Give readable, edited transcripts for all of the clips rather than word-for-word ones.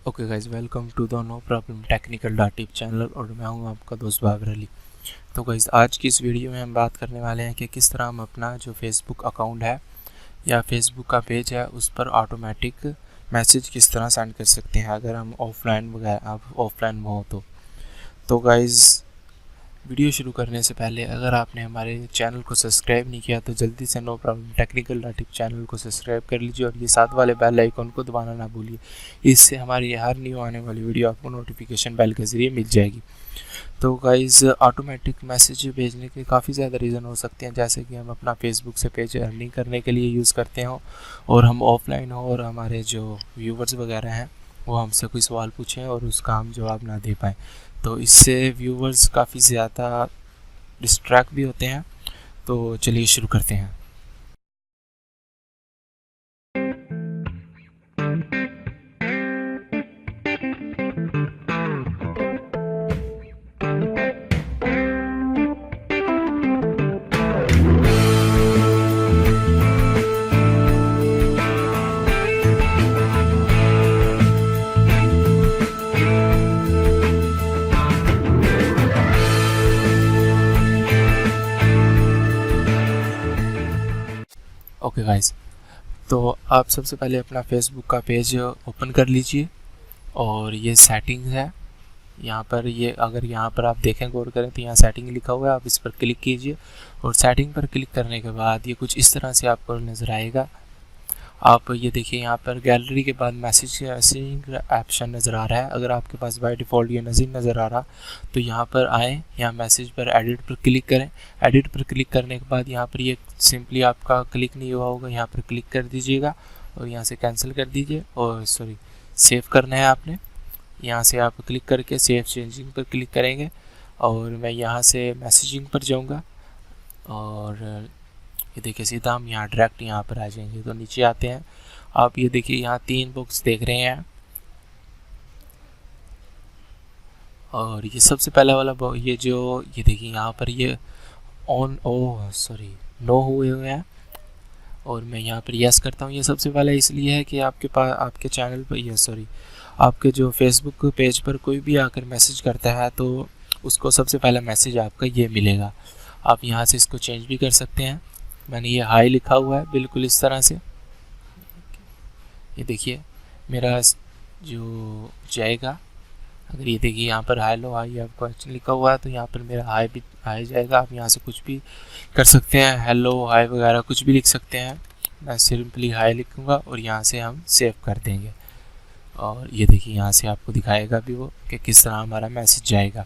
Okay guys, welcome to the no problem technical tip channel और मैं हूं आपका दोस्त बाबर अली। तो गाइज, आज की इस वीडियो में हम बात करने वाले हैं कि किस तरह हम अपना जो फेसबुक अकाउंट है या फेसबुक का पेज है उस पर ऑटोमेटिक मैसेज किस तरह सेंड कर सकते हैं अगर हम ऑफलाइन में हो तो गाइज, वीडियो शुरू करने से पहले अगर आपने हमारे चैनल को सब्सक्राइब नहीं किया तो जल्दी से no problem technical tip channel को सब्सक्राइब कर लीजिए और ये साथ वाले बेल आइकन को दबाना ना भूलिए। इससे हमारी हर न्यू आने वाली वीडियो आपको नोटिफिकेशन बेल के ज़रिए मिल जाएगी। तो गाइज़, ऑटोमेटिक मैसेज भेजने के काफ़ी ज़्यादा रीज़न हो सकते हैं, जैसे कि हम अपना फेसबुक से पेज अर्निंग करने के लिए यूज़ करते हो और हम ऑफलाइन हो और हमारे जो व्यूवर्स वगैरह हैं वो हमसे कोई सवाल पूछें और उसका हम जवाब ना दे पाएँ, तो इससे व्यूवर्स काफ़ी ज़्यादा डिस्ट्रैक्ट भी होते हैं। तो चलिए शुरू करते हैं। ओके गाइस, तो आप सबसे पहले अपना फेसबुक का पेज ओपन कर लीजिए और ये सेटिंग्स है यहाँ पर। ये अगर यहाँ पर आप देखें, गौर करें तो यहाँ सेटिंग लिखा हुआ है, आप इस पर क्लिक कीजिए और सेटिंग पर क्लिक करने के बाद ये कुछ इस तरह से आपको नज़र आएगा। आप ये देखिए, यहाँ पर गैलरी के बाद मैसेजिंग ऑप्शन नज़र आ रहा है। अगर आपके पास बाय डिफ़ॉल्ट ये नज़र आ रहा तो यहाँ पर आएँ, यहाँ मैसेज पर एडिट पर क्लिक करें। एडिट पर क्लिक करने के बाद यहाँ पर ये सिंपली आपका क्लिक नहीं हुआ होगा, यहाँ पर क्लिक कर दीजिएगा और यहाँ से कैंसिल कर दीजिए और सेव करना है आपने। यहाँ से आप क्लिक करके सेव चेंजिंग पर क्लिक करेंगे और मैं यहाँ से मैसेजिंग पर जाऊँगा और ये देखिए सीधा हम यहाँ डायरेक्ट यहाँ पर आ जाएंगे। तो नीचे आते हैं, आप ये देखिए यहाँ 3 बॉक्स देख रहे हैं और ये सबसे पहला वाला ये देखिए यहाँ पर ये नो हुए हुए हैं और मैं यहाँ पर यस करता हूँ। ये सबसे पहला इसलिए है कि आपके पास आपके चैनल पर आपके जो फेसबुक पेज पर कोई भी आकर मैसेज करता है तो उसको सबसे पहला मैसेज आपका ये मिलेगा। आप यहाँ से इसको चेंज भी कर सकते हैं। मैंने ये हाई लिखा हुआ है बिल्कुल इस तरह से, ये देखिए मेरा जो जाएगा। अगर ये देखिए यहाँ पर हेलो हाई आपको लिखा हुआ है तो यहाँ पर मेरा हाई भी हाई जाएगा। आप यहाँ से कुछ भी कर सकते हैं, हेलो हाई वगैरह कुछ भी लिख सकते हैं। मैं सिंपली हाई लिखूँगा और यहाँ से हम सेव कर देंगे और ये देखिए यहाँ से आपको दिखाएगा भी वो कि किस तरह हमारा मैसेज जाएगा।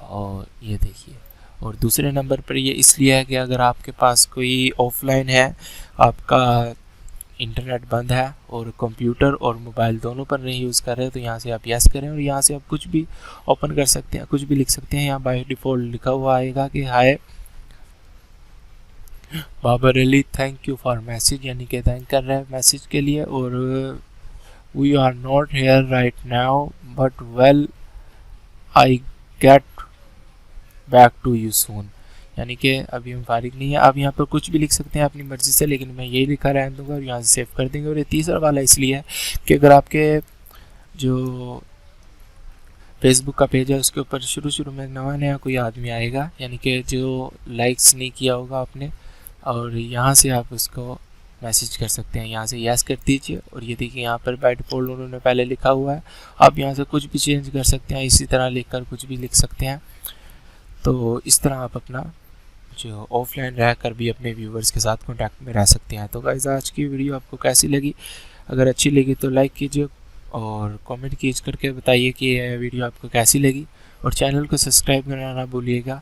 और ये देखिए, और दूसरे नंबर पर ये इसलिए है कि अगर आपके पास कोई ऑफलाइन है, आपका इंटरनेट बंद है और कंप्यूटर और मोबाइल दोनों पर नहीं यूज़ कर रहे तो यहाँ से आप यस करें और यहाँ से आप कुछ भी ओपन कर सकते हैं, कुछ भी लिख सकते हैं। यहाँ बाय डिफ़ॉल्ट लिखा हुआ आएगा कि hi Babar Ali, thank you for message, यानी कि थैंक कर रहे हैं मैसेज के लिए। और we are not here right now but well I get back to you soon, यानी कि अभी हम फारिग नहीं है। आप यहाँ पर कुछ भी लिख सकते हैं अपनी मर्ज़ी से, लेकिन मैं यही लिखा रहने दूँगा और यहाँ से सेव कर देंगे। और ये तीसरा वाला इसलिए है कि अगर आपके जो फेसबुक का पेज है उसके ऊपर शुरू में नया कोई आदमी आएगा, यानी कि जो लाइक्स नहीं किया होगा आपने, और यहाँ से आप उसको मैसेज कर सकते हैं। यहाँ से यस कर दीजिए और ये देखिए यहाँ पर बाय डिफ़ॉल्ट उन्होंने पहले लिखा हुआ है, आप यहाँ से कुछ भी चेंज कर सकते हैं, इसी तरह लिखकर कुछ भी लिख सकते हैं। तो इस तरह आप अपना जो ऑफलाइन रहकर भी अपने व्यूवर्स के साथ कांटेक्ट में रह सकते हैं। तो गाइस, आज की वीडियो आपको कैसी लगी? अगर अच्छी लगी तो लाइक कीजिए और कमेंट करके बताइए कि यह वीडियो आपको कैसी लगी और चैनल को सब्सक्राइब करना ना भूलिएगा।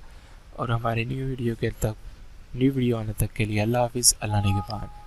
और हमारे न्यू वीडियो आने तक के लिए अल्लाह हाफिज़, अल्लाह निगहबान।